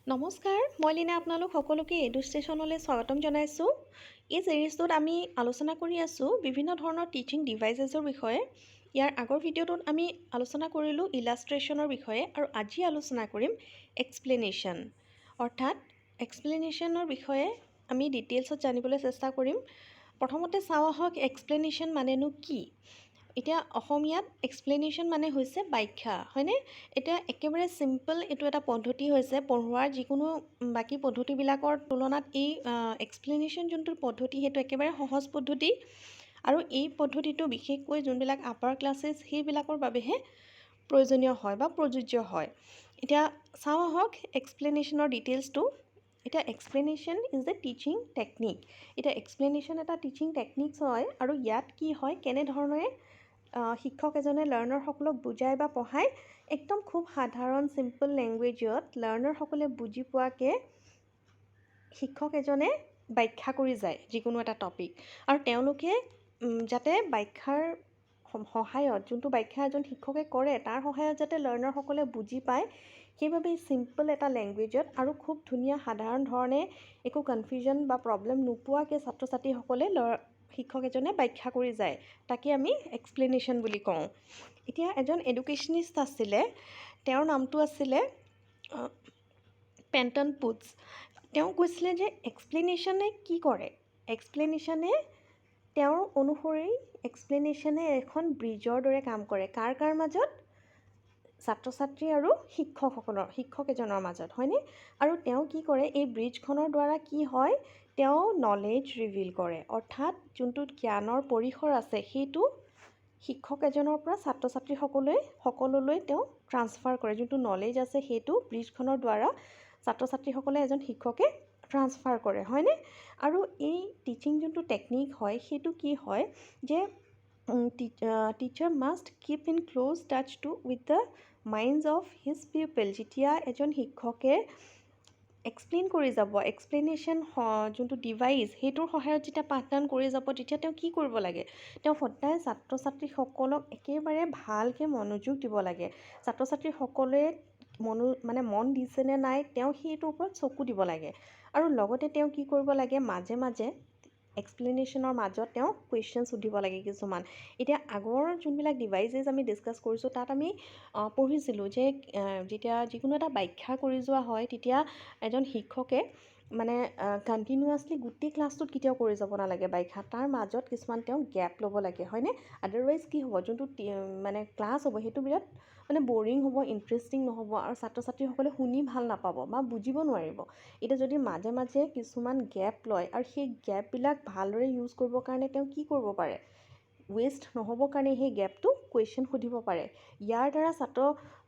নমস্কাৰ, মই লীনা আপোনালোক সকলোকে এডু ষ্টেচনলৈ স্বাগতম জনাইছোঁ। এই ছিৰিজটোত আমি আলোচনা কৰি আছোঁ বিভিন্ন ধৰণৰ টিচিং ডিভাইচেছৰ বিষয়ে। ইয়াৰ আগৰ ভিডিঅ'টোত আমি আলোচনা কৰিলোঁ ইলাষ্ট্ৰেশ্যনৰ বিষয়ে আৰু আজি আলোচনা কৰিম এক্সপ্লেনেশ্যন। অৰ্থাৎ এক্সপ্লেনেশ্যনৰ বিষয়ে আমি ডিটেইলছত জানিবলৈ চেষ্টা কৰিম। প্ৰথমতে চাওঁ আহক এক্সপ্লেনেশ্যন মানেনো কি। এতিয়া অসমীয়াত এক্সপ্লেনেশ্যন মানে হৈছে ব্যাখ্যা, হয়নে? এতিয়া একেবাৰে চিম্পল এইটো এটা পদ্ধতি হৈছে পঢ়োৱাৰ যিকোনো বাকী পদ্ধতিবিলাকৰ তুলনাত এই এক্সপ্লেনেশ্যন যোনটো পদ্ধতি সেইটো একেবাৰে সহজ পদ্ধতি আৰু এই পদ্ধতিটো বিশেষকৈ যোনবিলাক আপাৰ ক্লাছেছ সেইবিলাকৰ বাবেহে প্ৰয়োজনীয় হয় বা প্ৰযোজ্য হয়। এতিয়া চাওঁ আহক এক্সপ্লেনেশ্যনৰ ডিটেইলছটো। এতিয়া explanation is the teaching technique. এতিয়া এক্সপ্লেনেশ্যন এটা টিচিং টেকনিকছ হয় আৰু ইয়াত কি হয় কেনেধৰণে শিক্ষক এজনে লাৰ্ণাৰসকলক বুজায় বা পঢ়ায় একদম খুব সাধাৰণ চিম্পল লেংগুৱেজত লাৰ্ণাৰসকলে বুজি পোৱাকৈ শিক্ষক এজনে ব্যাখ্যা কৰি যায় যিকোনো এটা টপিক আৰু তেওঁলোকে যাতে ব্যাখ্যাৰ সহায়ত যোনটো ব্যাখ্যা এজন শিক্ষকে কৰে তাৰ সহায়ত যাতে লাৰ্ণাৰসকলে বুজি পায় সেইবাবে চিম্পল এটা লেংগুৱেজত আৰু খুব ধুনীয়া সাধাৰণ ধৰণে একো কনফিউজন বা প্ৰব্লেম নোপোৱাকৈ ছাত্ৰ ছাত্ৰীসকলে শিক্ষক এজনে ব্যাখ্যা কৰি যায়, তাকে আমি এক্সপ্লেনেশ্যন বুলি কওঁ। এতিয়া এজন এডুকেশ্যনিষ্ট আছিলে, তেওঁৰ নামটো আছিলে পেণ্টন পুটছ। তেওঁ কৈছিলে যে এক্সপ্লেনেশ্যনে কি কৰে, এক্সপ্লেনেশ্যনে তেওঁৰ অনুসৰি এক্সপ্লেনেশ্যনে এখন ব্ৰিজৰ দৰে কাম কৰে। কাৰ মাজত? ছাত্ৰ ছাত্ৰী আৰু শিক্ষক এজনৰ মাজত, হয়নে? আৰু তেওঁ কি কৰে এই ব্ৰিজখনৰ দ্বাৰা কি হয় তেওঁ নলেজ ৰিভিল কৰে, অৰ্থাৎ যোনটো জ্ঞানৰ পৰিসৰ আছে সেইটো শিক্ষক এজনৰ পৰা ছাত্ৰ ছাত্ৰীসকললৈ তেওঁ ট্ৰান্সফাৰ কৰে। যোনটো নলেজ আছে সেইটো ব্ৰিজখনৰ দ্বাৰা ছাত্ৰ ছাত্ৰীসকলে এজন শিক্ষকে ট্ৰান্সফাৰ কৰে, হয়নে? আৰু এই টিচিং যোনটো টেকনিক হয় সেইটো কি হয় যে teacher must keep in close touch to with the minds of his people. যেতিয়া এজন শিক্ষকে এক্সপ্লেইন কৰি যাব, এক্সপ্লেনেশ্যন যোনটো ডিভাইচ সেইটোৰ সহায়ত যেতিয়া পাঠদান কৰি যাব তেতিয়া তেওঁ কি কৰিব লাগে, তেওঁ সদায় ছাত্ৰ ছাত্ৰীসকলক একেবাৰে ভালকৈ মনোযোগ দিব লাগে। ছাত্ৰ ছাত্ৰীসকলে মন দিছেনে নাই তেওঁ সেইটোৰ ওপৰত চকু দিব লাগে আৰু লগতে তেওঁ কি কৰিব লাগে মাজে মাজে এক্সপ্লেনেশ্যনৰ মাজত তেওঁ কুৱেশ্যনছ সুধিব লাগে কিছুমান। এতিয়া আগৰ যোনবিলাক ডিভাইচেছ আমি ডিছকাছ কৰিছোঁ তাত আমি পঢ়িছিলোঁ যে যেতিয়া যিকোনো এটা ব্যাখ্যা কৰি যোৱা হয় তেতিয়া এজন শিক্ষকে কণ্টিনিউৱাছলি গোটেই ক্লাছটোত কেতিয়াও কৰি যাব নালাগে ব্যাখ্যা, তাৰ মাজত কিছুমান তেওঁ গেপ ল'ব লাগে, হয়নে? আদাৰৱাইজ কি হ'ব যোনটো ক্লাছ হ'ব সেইটো বিৰাট বৰিং হ'ব, ইণ্টাৰেষ্টিং নহ'ব আৰু ছাত্ৰ ছাত্ৰীসকলে শুনি ভাল নাপাব বা বুজিব নোৱাৰিব। এতিয়া যদি মাজে মাজে কিছুমান গেপ লয় আৰু সেই গেপবিলাক ভালদৰে ইউজ কৰিবৰ কাৰণে তেওঁ কি কৰিব পাৰে, ৱেষ্ট নহ'বৰ কাৰণে সেই গেপটো কুৱেশ্যন সুধিব পাৰে। ইয়াৰ দ্বাৰা ছাত্ৰ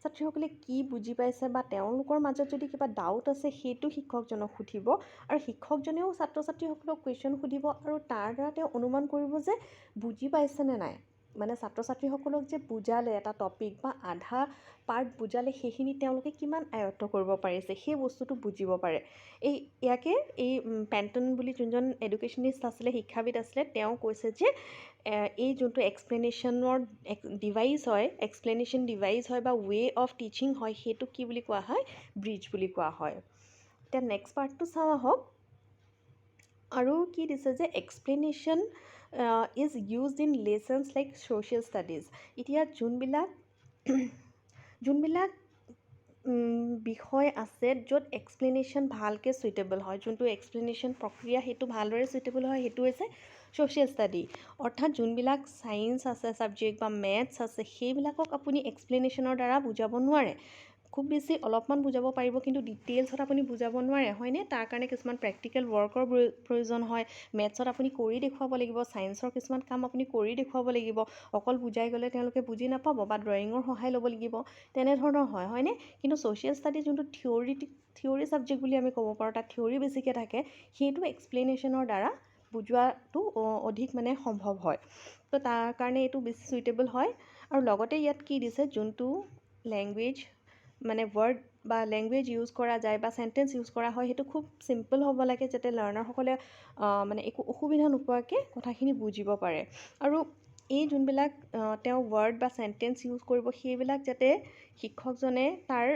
ছাত্ৰীসকলে কি বুজি পাইছে বা তেওঁলোকৰ মাজত যদি কিবা ডাউট আছে সেইটো শিক্ষকজনক সুধিব আৰু শিক্ষকজনেও ছাত্ৰ ছাত্ৰীসকলক কুৱেশ্যন সুধিব আৰু তাৰ দ্বাৰা তেওঁ অনুমান কৰিব যে বুজি পাইছেনে নাই। ছাত্ৰ ছাত্ৰীসকলক যে বুজালে এটা টপিক বা আধা পাৰ্ট বুজালে সেইখিনি তেওঁলোকে কিমান আয়ত্ত কৰিব পাৰিছে সেই বস্তুটো বুজিব পাৰে। ইয়াকে পেণ্টন বুলি যোনজন এডুকেশ্যনিষ্ট আছিলে, শিক্ষাবিদ আছিলে, তেওঁ কৈছে যে এই যোনটো এক্সপ্লেনেশ্যনৰ ডিভাইচ হয়, এক্সপ্লেনেশ্যন ডিভাইচ হয় বা ৱে অফ টিচিং হয় সেইটো কি বুলি কোৱা হয়, ব্ৰিজ বুলি কোৱা হয়। এতিয়া নেক্সট পাৰ্টটো চাওঁ আহক। আৰু কি দিছে যে explanation is used in lessons like social studies. এতিয়া যোনবিলাক বিষয় আছে য'ত এক্সপ্লেনেশ্যন ভালকৈ চুইটেবল হয়, যোনটো এক্সপ্লেনেশ্যন প্ৰক্ৰিয়া সেইটো ভালদৰে চুইটেবল হয় সেইটো হৈছে ছ'চিয়েল ষ্টাডি। অৰ্থাৎ যোনবিলাক ছায়েন্স আছে ছাবজেক্ট বা মেথছ আছে সেইবিলাকক আপুনি এক্সপ্লেনেশ্যনৰ দ্বাৰা বুজাব নোৱাৰে। খুব বেছি অলপমান বুজাব পাৰিব কিন্তু ডিটেইলছত আপুনি বুজাব নোৱাৰে, হয়নে? তাৰ কাৰণে কিছুমান প্ৰেক্টিকেল ৱৰ্কৰ প্ৰয়োজন হয়। মেথছত আপুনি কৰি দেখুৱাব লাগিব, ছায়েন্সৰ কিছুমান কাম আপুনি কৰি দেখুৱাব লাগিব। অকল বুজাই গ'লে তেওঁলোকে বুজি নাপাব বা ড্ৰয়িঙৰ সহায় ল'ব লাগিব, তেনেধৰণৰ হয়নে? কিন্তু ছ'চিয়েল ষ্টাডি যোনটো থিয়ৰী ছাবজেক্ট বুলি আমি ক'ব পাৰোঁ, তাত থিয়ৰী বেছিকৈ থাকে, সেইটো এক্সপ্লেনেশ্যনৰ দ্বাৰা বুজোৱাটো অধিক সম্ভৱ হয়। তো তাৰ কাৰণে এইটো বেছি চুইটেবল হয়। আৰু লগতে ইয়াত কি দিছে, যোনটো লেংগুৱেজ ৱৰ্ড বা লেংগুৱেজ ইউজ কৰা যায় বা চেণ্টেঞ্চ ইউজ কৰা হয় সেইটো খুব চিম্পল হ'ব লাগে যাতে লাৰ্ণাৰসকলে একো অসুবিধা নোপোৱাকৈ কথাখিনি বুজিব পাৰে। আৰু এই যোনবিলাক তেওঁ ৱৰ্ড বা চেণ্টেন্স ইউজ কৰিব সেইবিলাক যাতে শিক্ষকজনে তাৰ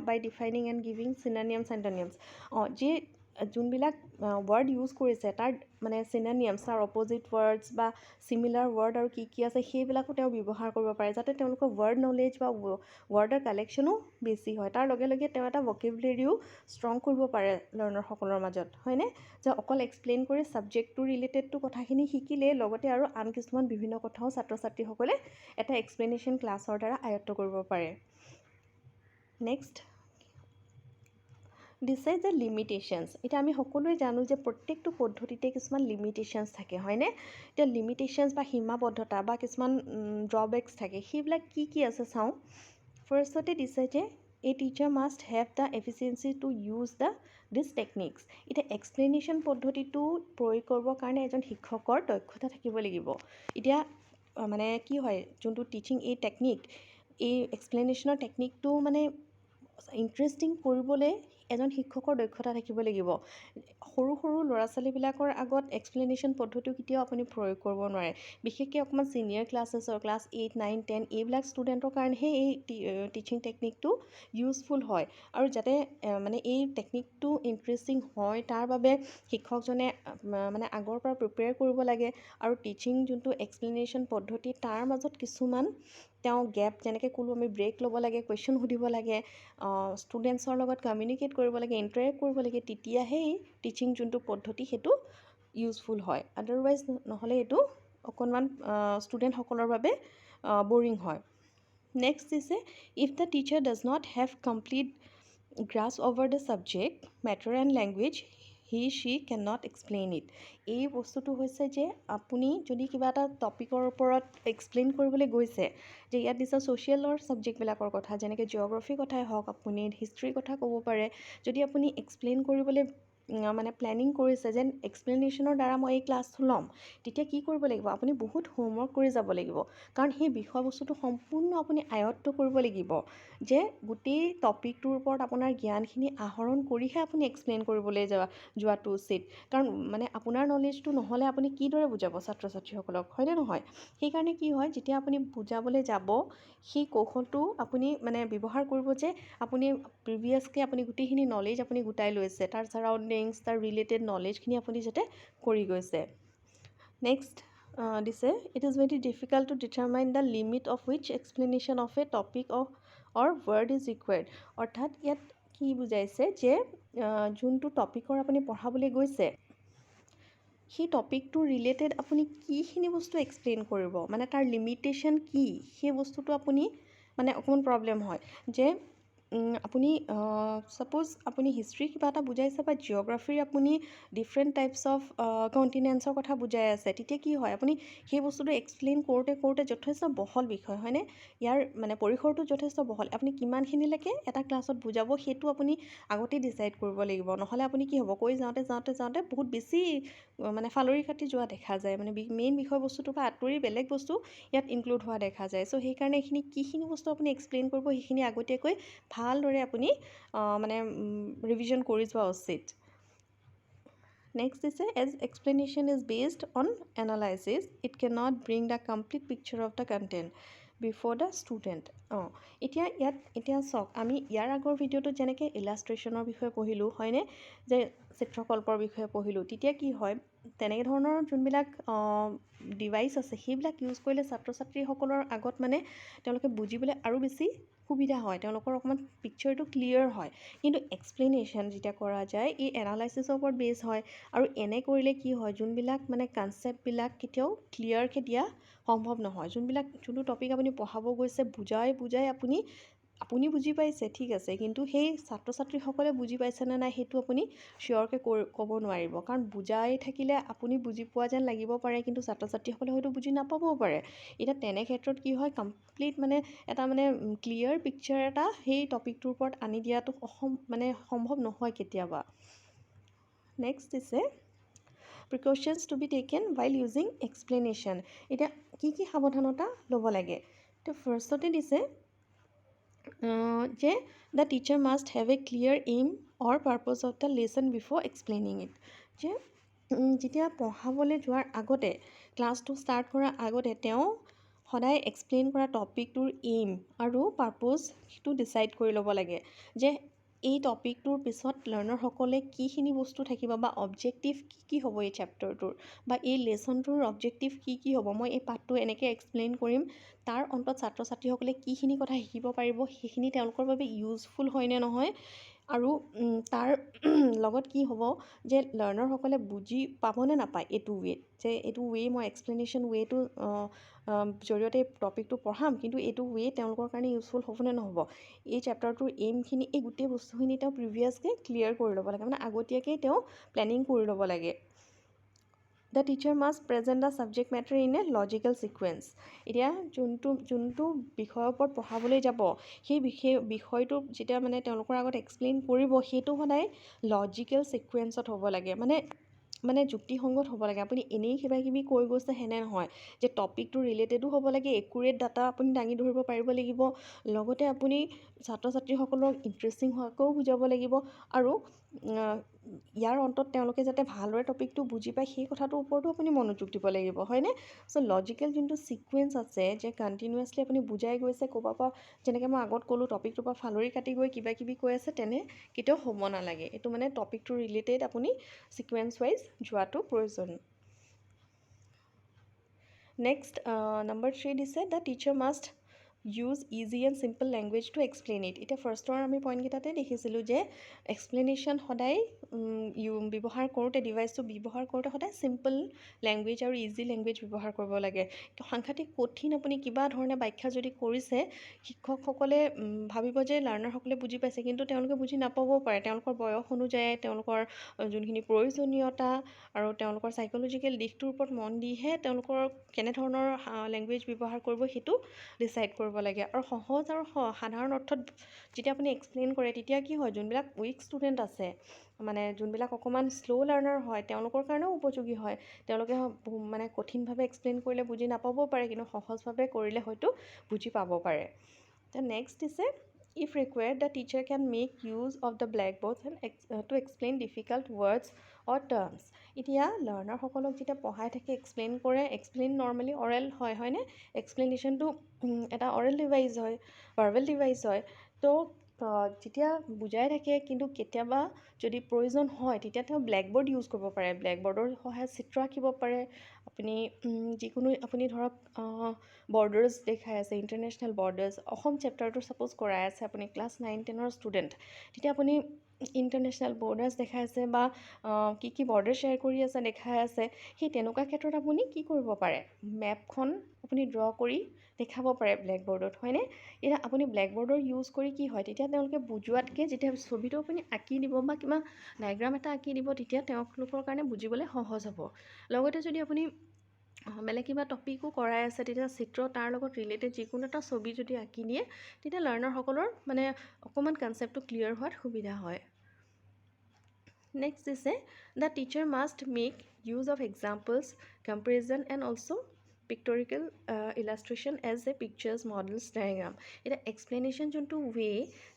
বাই ডিফাইনিং এণ্ড গিভিং চিননিয়ামছ এণ্টনিয়ামছ যি যোনবিলাক ৱৰ্ড ইউজ কৰিছে তাৰ মানে চিননিয়ামছ তাৰ অপ'জিট ৱৰ্ডছ বা চিমিলাৰ ৱৰ্ড আৰু কি আছে সেইবিলাকো তেওঁ ব্যৱহাৰ কৰিব পাৰে যাতে তেওঁলোকৰ ৱৰ্ড নলেজ বা ৱৰ্ডৰ কালেকশ্যনো বেছি হয় তাৰ লগে লগে তেওঁ এটা ভকেবুলেৰিও ষ্ট্ৰং কৰিব পাৰে লাৰ্ণাৰসকলৰ মাজত হয়নে যে অকল এক্সপ্লেইন কৰি ছাবজেক্টটো ৰিলেটেডটো কথাখিনি শিকিলে লগতে আৰু আন কিছুমান বিভিন্ন কথাও ছাত্ৰ ছাত্ৰীসকলে এটা এক্সপ্লেনেশ্যন ক্লাছৰ দ্বাৰা আয়ত্ব কৰিব পাৰে নেক্সট দিছে যে লিমিটেশ্যনছ এতিয়া আমি সকলোৱে জানো যে প্ৰত্যেকটো পদ্ধতিতে কিছুমান লিমিটেশ্যনছ থাকে হয়নে এতিয়া লিমিটেশ্যনছ বা সীমাবদ্ধতা বা কিছুমান ড্ৰবেক্স থাকে সেইবিলাক কি আছে চাওঁ ফাৰ্ষ্টতে দিছে যে a teacher must have the efficiency to use this techniques এতিয়া এক্সপ্লেনেশ্যন পদ্ধতিটো প্ৰয়োগ কৰিবৰ কাৰণে এজন শিক্ষকৰ দক্ষতা থাকিব লাগিব এতিয়া মানে কি হয় যোনটো টিচিং এই টেকনিক এই এক্সপ্লেনেশ্যনৰ টেকনিকটো মানে ইণ্টাৰেষ্টিং কৰিবলৈ এজন শিক্ষকৰ দক্ষতা থাকিব লাগিব সৰু সৰু ল'ৰা ছোৱালীবিলাকৰ আগত এক্সপ্লেনেশ্যন পদ্ধতিও কেতিয়াও আপুনি প্ৰয়োগ কৰিব নোৱাৰে বিশেষকৈ অকণমান ছিনিয়ৰ ক্লাছেছৰ ক্লাছ 8, 9, 10 এইবিলাক ষ্টুডেণ্টৰ কাৰণেহে এই টিচিং টেকনিকটো ইউজফুল হয় আৰু যাতে মানে এই টেকনিকটো ইণ্টাৰেষ্টিং হয় তাৰ বাবে শিক্ষকজনে মানে আগৰ পৰা প্ৰিপেয়াৰ কৰিব লাগে আৰু টিচিং যোনটো এক্সপ্লেনেশ্যন পদ্ধতি তাৰ মাজত কিছুমান তেওঁ গেপ যেনেকৈ ক'লোঁ আমি ব্ৰেক ল'ব লাগে কুৱেশ্যন সুধিব লাগে ষ্টুডেণ্টছৰ লগত কমিউনিকেট কৰিব লাগে ইণ্টাৰেক্ট কৰিব লাগে তেতিয়াহে এই টিচিং যোনটো পদ্ধতি সেইটো ইউজফুল হয় আদাৰৱাইজ নহ'লে এইটো অকণমান ষ্টুডেণ্টসকলৰ বাবে বৰিং হয় নেক্সট দিছে if the teacher does not have complete grass over the subject matter and language she cannot explain it এই বস্তুটো হৈছে যে আপুনি যদি কিবা এটা টপিকৰ ওপৰত এক্সপ্লেইন কৰিবলৈ গৈছে যে ইয়াত দিছে ছ'চিয়েলৰ ছাবজেক্টবিলাকৰ কথা যেনেকৈ জিঅ'গ্ৰাফিৰ কথাই হওক আপুনি হিষ্ট্ৰীৰ কথা ক'ব পাৰে যদি আপুনি এক্সপ্লেইন কৰিবলৈ মানে প্লেনিং কৰিছে যেন এক্সপ্লেনেশ্যনৰ দ্বাৰা মই এই ক্লাছটো ল'ম তেতিয়া কি কৰিব লাগিব আপুনি বহুত হোমৱৰ্ক কৰি যাব লাগিব কাৰণ সেই বিষয়বস্তুটো সম্পূৰ্ণ আপুনি আয়ত্ব কৰিব লাগিব যে গোটেই টপিকটোৰ ওপৰত আপোনাৰ জ্ঞানখিনি আহৰণ কৰিহে আপুনি এক্সপ্লেইন কৰিবলৈ যোৱাটো উচিত কাৰণ মানে আপোনাৰ নলেজটো নহ'লে আপুনি কিদৰে বুজাব ছাত্ৰ ছাত্ৰীসকলক হয়নে নহয় সেইকাৰণে কি হয় যেতিয়া আপুনি বুজাবলৈ যাব সেই কৌশলটো আপুনি মানে ব্যৱহাৰ কৰিব যে আপুনি প্ৰিভিয়াছকৈ আপুনি গোটেইখিনি নলেজ আপুনি গোটাই লৈছে তাৰ ছাৰাউণ্ডিংছ তাৰ ৰিলেটেড নলেজখিনি আপুনি যাতে কৰি গৈছে নেক্সট দিছে it is very difficult to determine the limit of which explanation of a topic of or word is required অৰ্থাৎ ইয়াত কি বুজাইছে যে যোনটো টপিকৰ আপুনি পঢ়াবলৈ গৈছে সেই টপিকটো ৰিলেটেড আপুনি কিখিনি বস্তু এক্সপ্লেইন কৰিব মানে তাৰ লিমিটেশ্যন কি সেই বস্তুটো আপুনি মানে অকণমান প্ৰব্লেম হয় যে আপুনি ছাপ'জ আপুনি হিষ্ট্ৰী কিবা এটা বুজাইছে বা জিঅ'গ্ৰাফীৰ আপুনি ডিফাৰেণ্ট টাইপছ অফ কণ্টিনেণ্টছৰ কথা বুজাই আছে তেতিয়া কি হয় আপুনি সেই বস্তুটো এক্সপ্লেইন কৰোঁতে যথেষ্ট বহল বিষয় হয়নে ইয়াৰ মানে পৰিসৰটো যথেষ্ট বহল আপুনি কিমানখিনিলৈকে এটা ক্লাছত বুজাব সেইটো আপুনি আগতেই ডিচাইড কৰিব লাগিব নহ'লে আপুনি কি হ'ব কৈ যাওঁতে বহুত বেছি মানে ফালৰি কাটি যোৱা দেখা যায় মানে মেইন বিষয়বস্তুটোৰ পৰা আঁতৰি বেলেগ বস্তু ইয়াত ইনক্লুড হোৱা দেখা যায় চ' সেইকাৰণে এইখিনি কিখিনি বস্তু আপুনি এক্সপ্লেইন কৰিব সেইখিনি আগতীয়াকৈ ভালদৰে আপুনি মানে ৰিভিজন কৰি যোৱা উচিত নেক্সট দিছে as explanation is based on analysis it can not bring the complete picture of the content before the student এতিয়া চাওক আমি ইয়াৰ আগৰ ভিডিঅ'টোত যেনেকৈ ইলাষ্ট্ৰেশ্যনৰ বিষয়ে পঢ়িলোঁ হয়নে যে চিত্ৰকল্পৰ বিষয়ে পঢ়িলোঁ তেতিয়া কি হয় তেনেকৈ ধৰণৰ যোনবিলাক ডিভাইচ আছে সেইবিলাক ইউজ কৰিলে ছাত্ৰ ছাত্ৰীসকলৰ আগত মানে তেওঁলোকে বুজিবলৈ আৰু বেছি সুবিধা হয় তেওঁলোকৰ অকণমান পিকচাৰটো ক্লিয়াৰ হয় কিন্তু এক্সপ্লেনেশ্যন যেতিয়া কৰা যায় এই এনালাইচিছৰ ওপৰত বেছ হয় আৰু এনে কৰিলে কি হয় যোনবিলাক মানে কনচেপ্টবিলাক কেতিয়াও ক্লিয়াৰকৈ দিয়া সম্ভৱ নহয় যোনটো টপিক আপুনি পঢ়াব গৈছে বুজাই আপুনি বুজি পাইছে ঠিক আছে কিন্তু সেই ছাত্ৰ ছাত্ৰীসকলে বুজি পাইছেনে নাই সেইটো আপুনি চিয়'ৰকৈ ক'ব নোৱাৰিব কাৰণ বুজাই থাকিলে আপুনি বুজি পোৱা যেন লাগিব পাৰে কিন্তু ছাত্ৰ ছাত্ৰীসকলে হয়তো বুজি নাপাবও পাৰে এতিয়া তেনে ক্ষেত্ৰত কি হয় কমপ্লিট মানে এটা মানে ক্লিয়াৰ পিকচাৰ এটা সেই টপিকটোৰ ওপৰত আনি দিয়াটো সম্ভৱ নহয় কেতিয়াবা নেক্সট দিছে precautions to be taken while using explanation এতিয়া কি সাৱধানতা ল'ব লাগে তো ফাৰ্ষ্টতে দিছে যে the teacher must have a clear aim or purpose of the lesson before explaining it যে যেতিয়া পঢ়াবলৈ যোৱাৰ আগতে ক্লাছটো ষ্টাৰ্ট কৰাৰ আগতে তেওঁ সদায় এক্সপ্লেইন কৰা টপিকটোৰ এইম আৰু পাৰপ'জটো ডিচাইড কৰি ল'ব লাগে যে এই টপিকটোৰ পিছত লাৰ্ণাৰসকলে কিখিনি বস্তু থাকিব বা অবজেক্টিভ কি হ'ব এই চেপ্টাৰটোৰ বা এই লেচনটোৰ অবজেক্টিভ কি হ'ব, মই এই পাঠটো এনেকৈ এক্সপ্লেইন কৰিম, তাৰ অন্তত ছাত্ৰ ছাত্ৰীসকলে কিখিনি কথা শিকিব পাৰিব, সেইখিনি তেওঁলোকৰ বাবে ইউজফুল হয় নে নহয়, আৰু তাৰ লগত কি হ'ব যে লাৰ্ণাৰসকলে বুজি পাবনে নাপায় এইটো ৱেত, যে এইটো মই এক্সপ্লেনেশ্যন ৱেটো জৰিয়তে টপিকটো পঢ়াম, কিন্তু এইটো তেওঁলোকৰ কাৰণে ইউজফুল হ'বনে নহ'ব, এই চেপ্টাৰটোৰ এইমখিনি, এই গোটেই বস্তুখিনি তেওঁ প্ৰিভিয়াছকৈ ক্লিয়াৰ কৰি ল'ব লাগে, মানে আগতীয়াকৈ তেওঁ প্লেনিং কৰি ল'ব লাগে। The teacher must present the subject matter in a logical sequence. এতিয়া যোনটো বিষয়ৰ ওপৰত পঢ়াবলৈ যাব, সেই বিষয়টো যেতিয়া মানে তেওঁলোকৰ আগত এক্সপ্লেইন কৰিব, সেইটো সদায় লজিকেল ছিকুৱেঞ্চত হ'ব লাগে, মানে যুক্তিসংগত হ'ব লাগে। আপুনি এনেই কিবাকিবি কৈ গৈছে সেনে নহয়, যে টপিকটো ৰিলেটেডো হ'ব লাগে, একুৰেট ডাটা আপুনি দাঙি ধৰিব পাৰিব লাগিব, লগতে আপুনি ছাত্ৰ ছাত্ৰীসকলক ইণ্টাৰেষ্টিং হোৱাকৈও বুজাব লাগিব, আৰু ইয়াৰ অন্তত তেওঁলোকে যাতে ভালদৰে টপিকটো বুজি পায় সেই কথাটোৰ ওপৰতো আপুনি মনোযোগ দিব লাগিব, হয়নে? চ' লজিকেল যোনটো ছিকুৱেঞ্চ আছে, যে কণ্টিনিউৱাছলি আপুনি বুজাই গৈছে ক'ৰবাৰ পৰা, যেনেকৈ মই আগত ক'লোঁ টপিকটোৰ পৰা ফালৰি কাটি গৈ কিবাকিবি কৈ আছে, তেনে কেতিয়াও হ'ব নালাগে। এইটো মানে টপিকটো ৰিলেটেড আপুনি ছিকুৱেঞ্চ ৱাইজ যোৱাটো প্ৰয়োজন। নেক্সট নম্বৰ 3 দিছে, the teacher must use easy and simple language to explain it. এতিয়া ফাৰ্ষ্টৰ আমি পইণ্টকেইটাতে দেখিছিলোঁ যে এক্সপ্লেনেশ্যন সদায় ব্যৱহাৰ কৰোঁতে, ডিভাইচটো ব্যৱহাৰ কৰোঁতে সদায় চিম্পল লেংগুৱেজ আৰু ইজি লেংগুৱেজ ব্যৱহাৰ কৰিব লাগে। সাংঘাতিক কঠিন আপুনি কিবা ধৰণে ব্যাখ্যা যদি কৰিছে, শিক্ষকসকলে ভাবিব যে লাৰ্ণাৰসকলে বুজি পাইছে, কিন্তু তেওঁলোকে বুজি নাপাবও পাৰে। তেওঁলোকৰ বয়স অনুযায়ী তেওঁলোকৰ যোনখিনি প্ৰয়োজনীয়তা আৰু তেওঁলোকৰ চাইক'লজিকেল দিশটোৰ ওপৰত মন দিহে তেওঁলোকৰ কেনেধৰণৰ লেংগুৱেজ ব্যৱহাৰ কৰিব সেইটো ডিচাইড কৰিব লাগে। আৰু সহজ আৰু সাধাৰণ অৰ্থত যেতিয়া আপুনি এক্সপ্লেইন কৰে, তেতিয়া কি হয়, যোনবিলাক উইক ষ্টুডেণ্ট আছে, মানে যোনবিলাক অকণমান শ্ল' লাৰ্ণাৰ হয়, তেওঁলোকৰ কাৰণেও উপযোগী হয়। তেওঁলোকে মানে কঠিনভাৱে এক্সপ্লেইন কৰিলে বুজি নাপাবও পাৰে, কিন্তু সহজভাৱে কৰিলে হয়তো বুজি পাব পাৰে। নেক্সট দিছে, if required the teacher can make use of the blackboard to explain difficult words or terms. এতিয়া লাৰ্ণাৰসকলক যেতিয়া পঢ়াই থাকে, এক্সপ্লেইন নৰ্মেলি অৰেল হয়নে? এক্সপ্লেনেশ্যনটো এটা অৰেল ডিভাইচ হয়, ভাৰ্বেল ডিভাইচ হয়। তো যেতিয়া বুজাই থাকে, কিন্তু কেতিয়াবা যদি প্ৰয়োজন হয়, তেতিয়া তেওঁ ব্লেকবৰ্ড ইউজ কৰিব পাৰে। ব্লেকবৰ্ডৰ সহায়ত চিত্ৰ আঁকিব পাৰে। আপুনি ধৰক বৰ্ডাৰ্ছ দেখাই আছে, ইণ্টাৰনেশ্যনেল বৰ্ডাৰ্ছ, অসম চেপ্টাৰটো ছাপ'জ কৰাই আছে, আপুনি ক্লাছ 9-10ৰ ষ্টুডেণ্ট, তেতিয়া আপুনি ইণ্টাৰনেশ্যনেল বৰ্ডাৰ্ছ দেখাই আছে বা কি বৰ্ডাৰ শ্বেয়াৰ কৰি আছে দেখাই আছে, সেই তেনেকুৱা ক্ষেত্ৰত আপুনি কি কৰিব পাৰে, মেপখন আপুনি ড্ৰ কৰি দেখাব পাৰে ব্লেকবৰ্ডত, হয়নে? এতিয়া আপুনি ব্লেকবৰ্ডৰ ইউজ কৰি কি হয়, তেতিয়া তেওঁলোকে বুজোৱাতকৈ যেতিয়া ছবিটো আপুনি আঁকি দিব বা কিবা ডায়েগ্ৰাম এটা আঁকি দিব, তেতিয়া তেওঁলোকৰ কাৰণে বুজিবলৈ সহজ হ'ব। লগতে যদি আপুনি বেলেগ কিবা টপিকো কৰাই আছে, তেতিয়া চিত্ৰ তাৰ লগত ৰিলেটেড যিকোনো এটা ছবি যদি আঁকি দিয়ে, তেতিয়া লাৰ্ণাৰসকলৰ মানে অকণমান কনচেপ্টটো ক্লিয়াৰ হোৱাত সুবিধা হয়। নেক্সট দিছে, the teacher must make use of examples, comparison and also' pictorial illustration as a pictures, models, diagram. এতিয়া এক্সপ্লেনেশ্যন যোনটো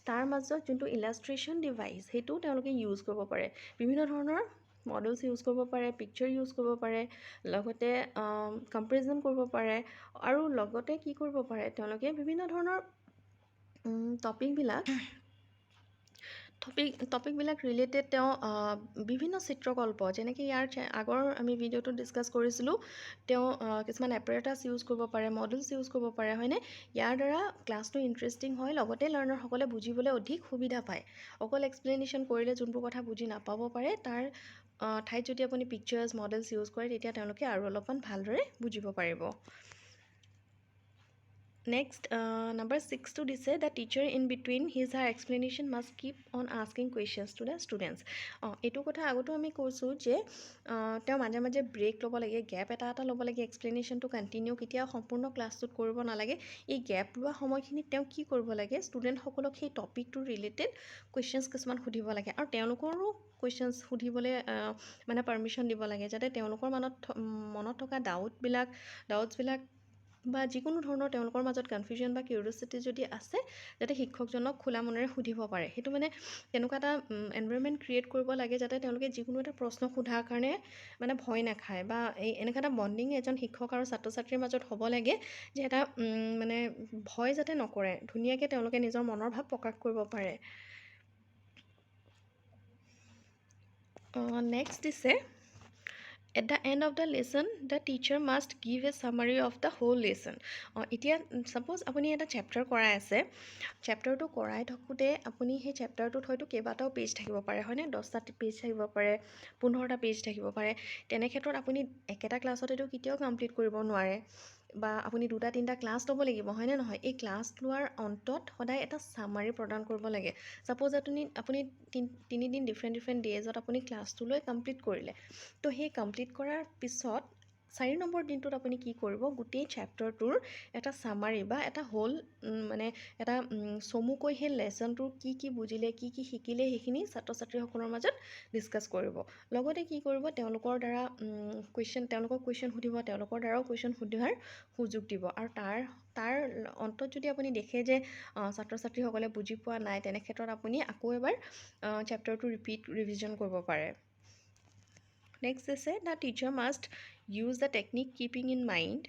তাৰ মাজত যোনটো ইলাষ্ট্ৰেশ্যন ডিভাইচ, সেইটোও তেওঁলোকে ইউজ কৰিব পাৰে। বিভিন্ন ধৰণৰ মডেলছ ইউজ কৰিব পাৰে, পিকচাৰ ইউজ কৰিব পাৰে, লগতে কম্পেৰিজন কৰিব পাৰে, আৰু লগতে কি কৰিব পাৰে, তেওঁলোকে বিভিন্ন ধৰণৰ টপিকবিলাক ৰিলেটেড তেওঁ বিভিন্ন চিত্ৰকল্প, যেনেকৈ ইয়াৰ আগৰ আমি ভিডিঅ'টো ডিছকাছ কৰিছিলোঁ, তেওঁ কিছুমান এপাৰেটাছ ইউজ কৰিব পাৰে, মডেলছ ইউজ কৰিব পাৰে, হয়নে? ইয়াৰ দ্বাৰা ক্লাছটো ইণ্টাৰেষ্টিং হয়, লগতে লাৰ্ণাৰসকলে বুজিবলৈ অধিক সুবিধা পায়। অকল এক্সপ্লেনেশ্যন কৰিলে যোনবোৰ কথা বুজি নাপাব পাৰে, তাৰ ঠাইত যদি আপুনি পিকচাৰ্ছ, মডেলছ ইউজ কৰে, তেতিয়া তেওঁলোকে আৰু অলপমান ভালদৰে বুজিব পাৰিব। নেক্সট নম্বৰ 6টো দিছে, the teacher in between his her explanation must keep on asking questions to the students. এইটো কথা আগতো আমি কৈছোঁ যে তেওঁ মাজে মাজে ব্ৰেক ল'ব লাগে, গেপ এটা ল'ব লাগে, এক্সপ্লেনেশ্যনটো কণ্টিনিউ কেতিয়াও সম্পূৰ্ণ ক্লাছটোত কৰিব নালাগে। এই গেপ লোৱা সময়খিনিত তেওঁ কি কৰিব লাগে, ষ্টুডেণ্টসকলক সেই টপিকটোৰ ৰিলেটেড কুৱেশ্যনছ কিছুমান সুধিব লাগে, আৰু তেওঁলোকৰো কুৱেশ্যনছ সুধিবলৈ মানে পাৰ্মিশ্যন দিব লাগে, যাতে তেওঁলোকৰ মনত থকা ডাউটছবিলাক বা যিকোনো ধৰণৰ তেওঁলোকৰ মাজত কনফিউজন বা কিউৰিঅচিটি যদি আছে যাতে শিক্ষকজনক খোলা মনেৰে সুধিব পাৰে সেইটো মানে তেনেকুৱা এটা এনভাইৰনমেণ্ট ক্ৰিয়েট কৰিব লাগে যাতে তেওঁলোকে যিকোনো এটা প্ৰশ্ন সোধাৰ কাৰণে মানে ভয় নাখায় বা এই এনেকুৱা এটা বণ্ডিং এজন শিক্ষক আৰু ছাত্ৰ ছাত্ৰীৰ মাজত হ'ব লাগে যে এটা মানে ভয় যাতে নকৰে ধুনীয়াকৈ তেওঁলোকে নিজৰ মনৰ ভাৱ প্ৰকাশ কৰিব পাৰে নেক্সট দিছে At the end of the lesson, the teacher must give a summary of the whole lesson. এতিয়া suppose আপুনি এটা চেপ্টাৰ কৰাই আছে চেপ্টাৰটো কৰাই থাকোঁতে আপুনি সেই চেপ্টাৰটোত হয়তো কেইবাটাও পেজ থাকিব পাৰে হয়নে 10টা পেজ থাকিব পাৰে 15টা পেজ থাকিব পাৰে তেনে ক্ষেত্ৰত আপুনি একেটা ক্লাছতেতো কেতিয়াও কমপ্লিট কৰিব নোৱাৰে বা আপুনি 2-3টা ক্লাছ ল'ব লাগিব হয়নে নহয় এই ক্লাছ লোৱাৰ অন্তত সদায় এটা সামাৰি প্ৰদান কৰিব লাগে সাপোজ আপুনি 3 দিন ডিফাৰেণ্ট ডেজত আপুনি ক্লাছটো লৈ কমপ্লিট কৰিলে তো সেই কমপ্লিট কৰাৰ পিছত 4 নম্বৰ দিনটোত আপুনি কি কৰিব গোটেই চেপ্টাৰটোৰ এটা সামাৰি বা এটা হোল মানে এটা চমুকৈ সেই লেসনটোৰ কি বুজিলে কি শিকিলে সেইখিনি ছাত্ৰ ছাত্ৰীসকলৰ মাজত ডিসকাস কৰিব লগতে কি কৰিব তেওঁলোকৰ দ্বাৰা তেওঁলোকক কুৱেশ্যন সুধিব তেওঁলোকৰ দ্বাৰাও কুৱেশ্যন সোধাৰ সুযোগ দিব আৰু তাৰ অন্তত যদি আপুনি দেখে যে ছাত্ৰ ছাত্ৰীসকলে বুজি পোৱা নাই তেনে ক্ষেত্ৰত আপুনি আকৌ এবাৰ চেপ্টাৰটো ৰিভিজন কৰিব পাৰে Next is the teacher must use the technique keeping in mind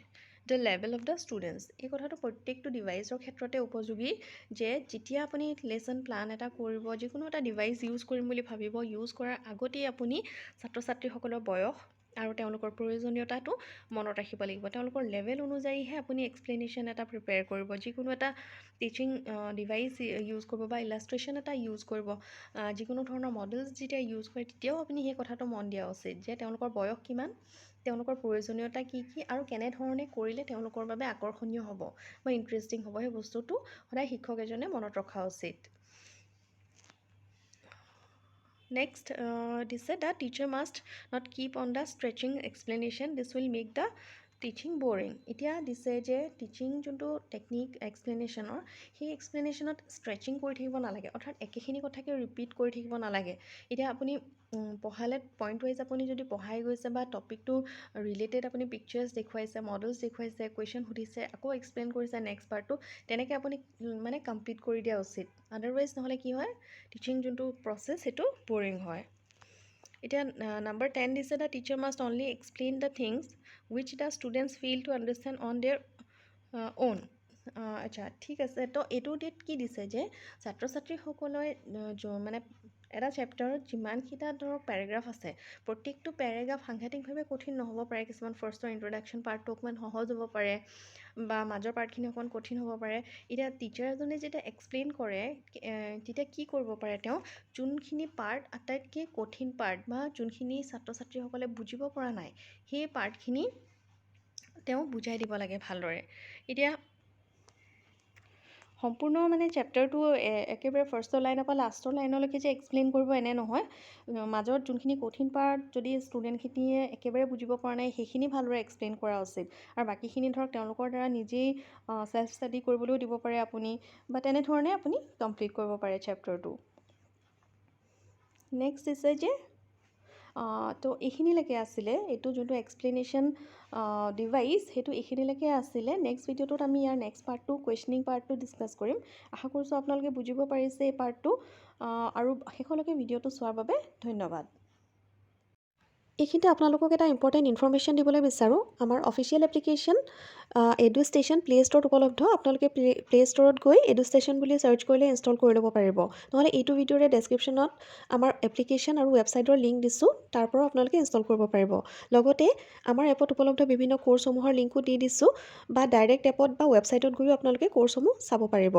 the level of the students. এই কথাটো প্ৰত্যেকটো ডিভাইচৰ ক্ষেত্ৰতে উপযোগী যে যেতিয়া আপুনি লেসন প্লান এটা কৰিব যিকোনো এটা ডিভাইচ ইউজ কৰিম বুলি ভাবিব ইউজ কৰাৰ আগতেই আপুনি ছাত্ৰ ছাত্ৰীসকলৰ বয়স আৰু তেওঁলোকৰ প্ৰয়োজনীয়তাটো মনত ৰাখিব লাগিব তেওঁলোকৰ লেভেল অনুযায়ীহে আপুনি এক্সপ্লেনেশ্যন এটা প্ৰিপেয়াৰ কৰিব যিকোনো এটা টিচিং ডিভাইচ ইউজ কৰিব বা ইলাষ্ট্ৰেশ্যন এটা ইউজ কৰিব যিকোনো ধৰণৰ মডেলছ যেতিয়া ইউজ কৰে তেতিয়াও আপুনি সেই কথাটো মন দিয়া উচিত যে তেওঁলোকৰ বয়স কিমান তেওঁলোকৰ প্ৰয়োজনীয়তা কি আৰু কেনেধৰণে কৰিলে তেওঁলোকৰ বাবে আকৰ্ষণীয় হ'ব বা ইণ্টাৰেষ্টিং হ'ব সেই বস্তুটো সদায় শিক্ষক এজনে মনত ৰখা উচিত Next, this the teacher must not keep on the stretching explanation. This will make the teaching boring. এতিয়া দিছে যে টিচিং যোনটো টেকনিক এক্সপ্লেনেশ্যনৰ সেই এক্সপ্লেনেশ্যনত ষ্ট্ৰেচিং কৰি থাকিব নালাগে অৰ্থাৎ একেখিনি কথাকে ৰিপিট কৰি থাকিব নালাগে এতিয়া আপুনি পঢ়ালে পইণ্ট ৱাইজ আপুনি যদি পঢ়াই গৈছে বা টপিকটো ৰিলেটেড আপুনি পিকচাৰ্ছ দেখুৱাইছে মডেলছ দেখুৱাইছে কুৱেশ্যন সুধিছে আকৌ এক্সপ্লেইন কৰিছে নেক্সট পাৰ্টটো তেনেকৈ আপুনি মানে কমপ্লিট কৰি দিয়া উচিত আদাৰৱাইজ নহ'লে কি হয় টিচিং যোনটো প্ৰচেছ সেইটো বৰিং হয় এতিয়া নাম্বাৰ 10 দিছে the teacher must only explain the things which the students fail to understand on their own আচ্ছা ঠিক আছে তো এইটো ডেট কি দিছে যে ছাত্ৰ ছাত্ৰীসকলে মানে এটা চেপ্টাৰত যিমানকেইটা ধৰক পেৰাগ্ৰাফ আছে প্ৰত্যেকটো পেৰাগ্ৰাফ সাংঘাতিকভাৱে কঠিন নহ'ব পাৰে কিছুমান ফাৰ্ষ্টৰ ইন্ট্ৰডাকশ্যন পাৰ্টটো অকণমান সহজ হ'ব পাৰে বা মাজৰ পাৰ্টখিনি অকণমান কঠিন হ'ব পাৰে এতিয়া টিচাৰ এজনে যেতিয়া এক্সপ্লেইন কৰে তেতিয়া কি কৰিব পাৰে তেওঁ যোনখিনি পাৰ্ট আটাইতকৈ কঠিন পাৰ্ট বা যোনখিনি ছাত্ৰ ছাত্ৰীসকলে বুজিব পৰা নাই সেই পাৰ্টখিনি তেওঁ বুজাই দিব লাগে ভালদৰে এতিয়া সম্পূৰ্ণ মানে চেপ্টাৰটো একেবাৰে ফাৰ্ষ্টৰ লাইনৰ পৰা লাষ্টৰ লাইনলৈকে যে এক্সপ্লেইন কৰিব এনে নহয় মাজত যোনখিনি কঠিন পাৰ্ট যদি ষ্টুডেণ্টখিনিয়ে একেবাৰে বুজিব পৰা নাই সেইখিনি ভালদৰে এক্সপ্লেইন কৰা উচিত আৰু বাকীখিনি ধৰক তেওঁলোকৰ দ্বাৰা নিজেই চেল্ফ ষ্টাডি কৰিবলৈও দিব পাৰে আপুনি বা তেনেধৰণে আপুনি কমপ্লিট কৰিব পাৰে চেপ্টাৰটো নেক্সট দিছে যে তো এইখিনিলৈকে আছিলে এইটো যোনটো এক্সপ্লেনেশ্যন ডিভাইচ সেইটো এইখিনিলৈকে আছিলে নেক্সট ভিডিঅ'টোত আমি ইয়াৰ নেক্সট পাৰ্টটো কুৱেশ্যনিং পাৰ্টটো ডিছকাছ কৰিম আশা কৰিছোঁ আপোনালোকে বুজিব পাৰিছে এই পাৰ্টটো আৰু শেষলৈকে ভিডিঅ'টো চোৱাৰ বাবে ধন্যবাদ এইখিনিতে আপোনালোকক এটা ইম্পৰ্টেণ্ট ইনফৰমেশ্যন দিবলৈ বিচাৰোঁ আমাৰ অফিচিয়েল এপ্লিকেশ্যন এডু ষ্টেচন প্লে ষ্ট'ৰত উপলব্ধ আপোনালোকে প্লে ষ্ট'ৰত গৈ এডু ষ্টেচন বুলি চাৰ্চ কৰিলে ইনষ্টল কৰি ল'ব পাৰিব নহ'লে এইটো ভিডিঅ'ৰে ডেছক্ৰিপশ্যনত আমাৰ এপ্লিকেশ্যন আৰু ৱেবছাইটৰ লিংক দিছোঁ তাৰ পৰাও আপোনালোকে ইনষ্টল কৰিব পাৰিব লগতে আমাৰ এপত উপলব্ধ বিভিন্ন কোৰ্চসমূহৰ লিংকো দি দিছোঁ বা ডাইৰেক্ট এপত বা ৱেবছাইটত গৈও আপোনালোকে কোৰ্চসমূহ চাব পাৰিব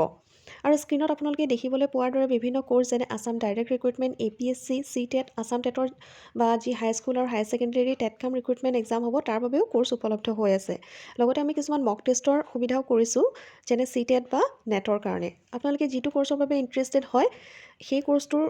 আৰু স্ক্ৰীনত আপোনালোকে দেখিবলৈ পোৱাৰ দৰে বিভিন্ন কোৰ্চ যেনে Assam direct recruitment APSC CTET Assam টেটৰ বা যি হাইস্কুল আৰু হায়াৰ ছেকেণ্ডেৰী টেটকাম ৰিক্ৰুইটমেণ্ট এক্সাম হ'ব তাৰ বাবেও কোৰ্চ উপলব্ধ হৈ আছে লগতে আমি কিছুমান মক টেষ্টৰ সুবিধাও কৰিছোঁ যেনে CTET বা নেটৰ কাৰণে আপোনালোকে যিটো কোৰ্চৰ বাবে ইণ্টাৰেষ্টেড হয় সেই কোৰ্চটোৰ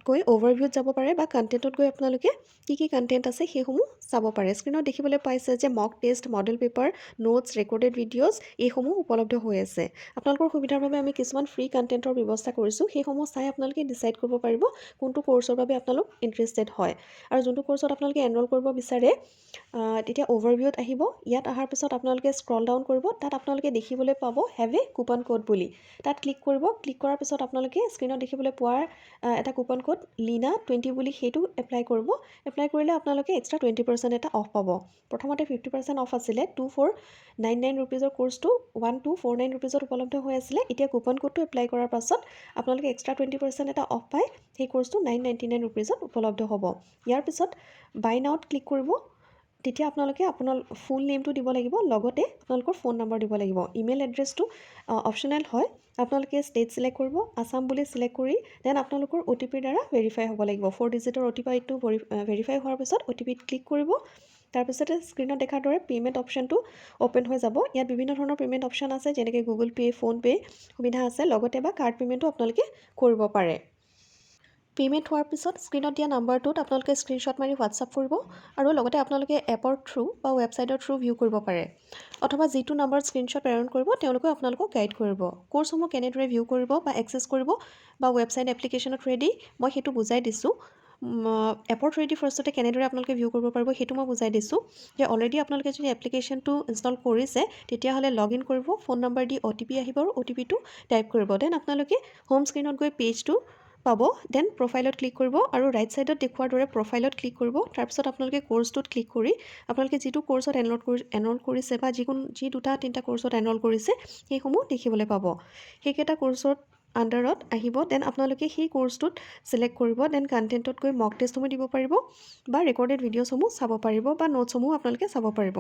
গৈ অভাৰভিউত যাব পাৰে বা কণ্টেণ্টত গৈ আপোনালোকে কি কণ্টেণ্ট আছে সেইসমূহ চাব পাৰে স্ক্ৰীনত দেখিবলৈ পাইছে যে mock test model paper notes recorded videos এইসমূহ উপলব্ধ হৈ আছে আপোনালোকৰ সুবিধাৰ বাবে আমি কিছুমান ফ্ৰী কণ্টেণ্টৰ ব্যৱস্থা কৰিছোঁ সেইসমূহ চাই আপোনালোকে ডিচাইড কৰিব পাৰিব কোনটো কোৰ্চৰ বাবে আপোনালোক ইণ্টাৰেষ্টেড হয় আৰু যোনটো কোৰ্চত আপোনালোকে আপোনালোকে এনৰোল কৰিব বিচাৰে তেতিয়া অভাৰভিউত আহিব। ইয়াত অহাৰ পিছত আপোনালোকে স্ক্ৰল ডাউন কৰিব, তাত আপোনালোকে দেখিবলৈ পাব হেভ এ কুপন কোড বুলি। তাত ক্লিক কৰিব। ক্লিক কৰাৰ পিছত আপোনালোকে স্ক্ৰীণত দেখিবলৈ পোৱাৰ এটা কুপন কোড LEENA20 বুলি সেইটো এপ্লাই কৰিব। এপ্লাই কৰিলে আপোনালোকে এক্সট্ৰা 20% এটা অফ পাব। প্ৰথমতে 50% অফ আছিলে। 2499 ৰুপিজৰ কোৰ্চটো 1249 ৰুপিজত উপলব্ধ হৈ আছিলে। এতিয়া কুপন কোডটো এপ্লাই কৰাৰ পাছত আপোনালোকে এক্সট্ৰা 20% এটা অফ পাই সেই কোৰ্চটো 999 ৰুপিজত উপলব্ধ হ'ব। ইয়াৰ পিছত বাই নাওত ক্লিক কৰিব। তেতিয়া আপোনালোকে আপোনাৰ ফুল নেমটো দিব লাগিব, লগতে আপোনালোকৰ ফোন নম্বৰ দিব লাগিব। ইমেইল এড্ৰেছটো অপশ্যনেল হয়। আপোনালোকে ষ্টেট চিলেক্ট কৰিব, আছাম বুলি চিলেক্ট কৰি দেন আপোনালোকৰ OTPৰ দ্বাৰা ভেৰিফাই হ'ব লাগিব। 4 ডিজিটৰ OTPটো ভেৰিফাই হোৱাৰ পিছত OTPত ক্লিক কৰিব। তাৰপিছতে স্ক্ৰীণত দেখাৰ দৰে পে'মেণ্ট অপশ্যনটো অ'পেন হৈ যাব। ইয়াত বিভিন্ন ধৰণৰ পে'মেণ্ট অপশ্যন আছে, যেনেকৈ গুগল পে', ফোনপে' সুবিধা আছে, লগতে বা কাৰ্ড পে'মেণ্টো আপোনালোকে কৰিব পাৰে। পে'মেণ্ট হোৱাৰ পিছত স্ক্ৰীণত দিয়া নাম্বাৰটোত আপোনালোকে স্ক্ৰীনশ্বট মাৰি হোৱাটছআপ কৰিব আৰু লগতে আপোনালোকে এপৰ থ্ৰু বা ৱেবছাইটৰ থ্ৰু ভিউ কৰিব পাৰে, অথবা যিটো নাম্বাৰত স্ক্ৰীনশ্বট প্ৰেৰণ কৰিব তেওঁলোকে আপোনালোকক গাইড কৰিব। কোৰ্চসমূহ কেনেদৰে ভিউ কৰিব বা এক্সেছ কৰিব বা ৱেবছাইট এপ্লিকেশ্যনৰ থ্ৰুৱেদি মই সেইটো বুজাই দিছোঁ। এপৰ থ্ৰুৱেদি ফাৰ্ষ্টতে কেনেদৰে আপোনালোকে ভিউ কৰিব পাৰিব সেইটো মই বুজাই দিছোঁ। যে অলৰেডি আপোনালোকে যদি এপ্লিকেশ্যনটো ইনষ্টল কৰিছে তেতিয়াহ'লে লগ ইন কৰিব, ফোন নম্বৰ দি OTP আহিব আৰু OTPটো টাইপ কৰিব। দেন আপোনালোকে হোম স্ক্ৰীণত গৈ পেজটো পাব। দেন প্ৰফাইলত ক্লিক কৰিব আৰু ৰাইট ছাইডত দেখুৱাৰ দৰে প্ৰফাইলত ক্লিক কৰিব। তাৰপিছত আপোনালোকে কোৰ্চটোত ক্লিক কৰি আপোনালোকে যিটো কোৰ্চত এনৰোল কৰিছে বা যি 2-3টা কোৰ্চত এনৰোল কৰিছে সেইসমূহ দেখিবলৈ পাব। সেইকেইটা কোৰ্চত আণ্ডাৰত আহিব। দেন আপোনালোকে সেই কোৰ্চটোত চিলেক্ট কৰিব। দেন কণ্টেণ্টত গৈ মক টেষ্টসমূহ দিব পাৰিব বা ৰেকৰ্ডেড ভিডিঅ'সমূহ চাব পাৰিব বা নোটছসমূহ আপোনালোকে চাব পাৰিব।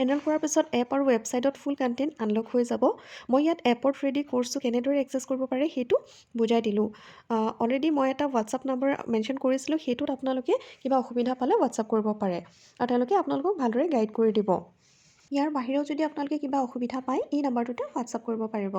এনৰোল কৰাৰ পিছত এপ আৰু ৱেবছাইটত ফুল কণ্টেণ্ট আনলক হৈ যাব। মই ইয়াত এপৰ থ্ৰুৱেদি কোৰ্চটো কেনেদৰে এক্সেছ কৰিব পাৰে সেইটো বুজাই দিলোঁ। অলৰেডি মই এটা হোৱাটছআপ নম্বৰ মেনশ্যন কৰিছিলোঁ, সেইটোত আপোনালোকে কিবা অসুবিধা পালে হোৱাটছআপ কৰিব পাৰে আৰু তেওঁলোকে আপোনালোকক ভালদৰে গাইড কৰি দিব। ইয়াৰ বাহিৰেও যদি আপোনালোকে কিবা অসুবিধা পায় এই নাম্বাৰটোতে হোৱাটছআপ কৰিব পাৰিব।